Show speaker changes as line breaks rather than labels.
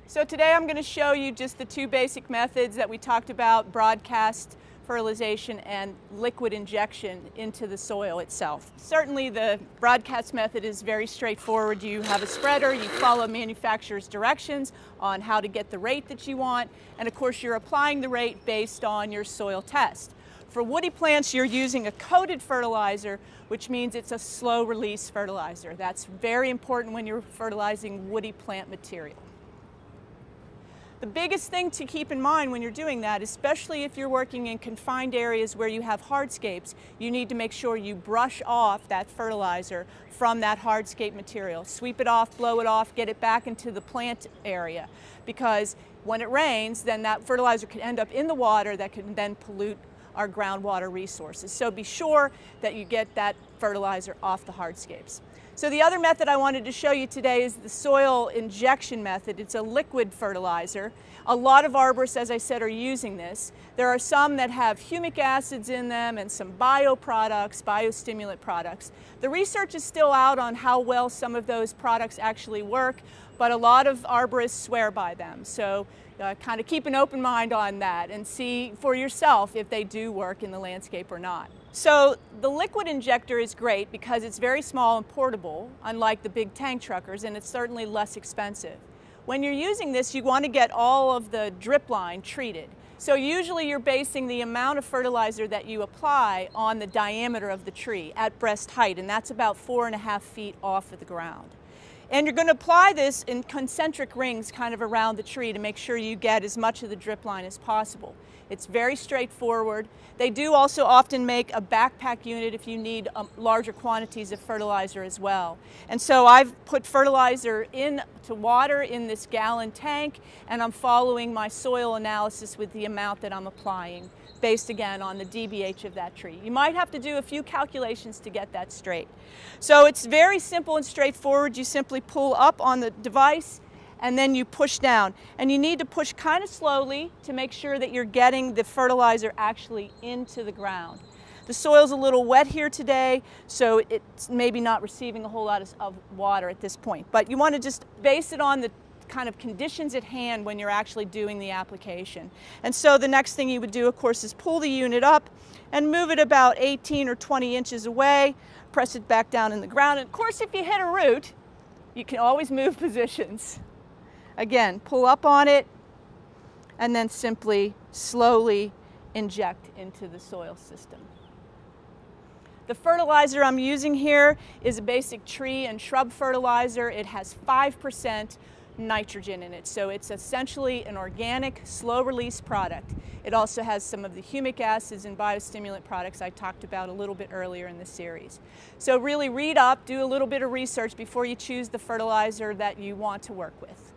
So today I'm going to show you just the two basic methods that we talked about: broadcast fertilization and liquid injection into the soil itself. Certainly the broadcast method is very straightforward. You have a spreader, you follow manufacturer's directions on how to get the rate that you want, and of course you're applying the rate based on your soil test. For woody plants, you're using a coated fertilizer, which means it's a slow release fertilizer. That's very important when you're fertilizing woody plant material. The biggest thing to keep in mind when you're doing that, especially if you're working in confined areas where you have hardscapes, you need to make sure you brush off that fertilizer from that hardscape material. Sweep it off, blow it off, get it back into the plant area, because when it rains, then that fertilizer can end up in the water that can then pollute our groundwater resources. So be sure that you get that fertilizer off the hardscapes. So the other method I wanted to show you today is the soil injection method. It's a liquid fertilizer. A lot of arborists, as I said, are using this. There are some that have humic acids in them and some bioproducts, biostimulant products. The research is still out on how well some of those products actually work, but a lot of arborists swear by them. So kind of keep an open mind on that and see for yourself if they do work in the landscape or not. So the liquid injector is great because it's very small and portable, unlike the big tank truckers, and it's certainly less expensive. When you're using this, you want to get all of the drip line treated. So usually you're basing the amount of fertilizer that you apply on the diameter of the tree at breast height, and that's about 4.5 feet off of the ground. And you're going to apply this in concentric rings kind of around the tree to make sure you get as much of the drip line as possible. It's very straightforward. They do also often make a backpack unit if you need larger quantities of fertilizer as well. And so I've put fertilizer into water in this gallon tank, and I'm following my soil analysis with the amount that I'm applying, based again on the DBH of that tree. You might have to do a few calculations to get that straight. So it's very simple and straightforward. You simply pull up on the device and then you push down. And you need to push kind of slowly to make sure that you're getting the fertilizer actually into the ground. The soil's a little wet here today, so it's maybe not receiving a whole lot of water at this point. But you want to just base it on the kind of conditions at hand when you're actually doing the application. And so the next thing you would do, of course, is pull the unit up and move it about 18 or 20 inches away, press it back down in the ground. And of course, if you hit a root, you can always move positions. Again, pull up on it and then simply slowly inject into the soil system. The fertilizer I'm using here is a basic tree and shrub fertilizer. It has 5% nitrogen in it, so it's essentially an organic, slow-release product. It also has some of the humic acids and biostimulant products I talked about a little bit earlier in the series. So really read up, do a little bit of research before you choose the fertilizer that you want to work with.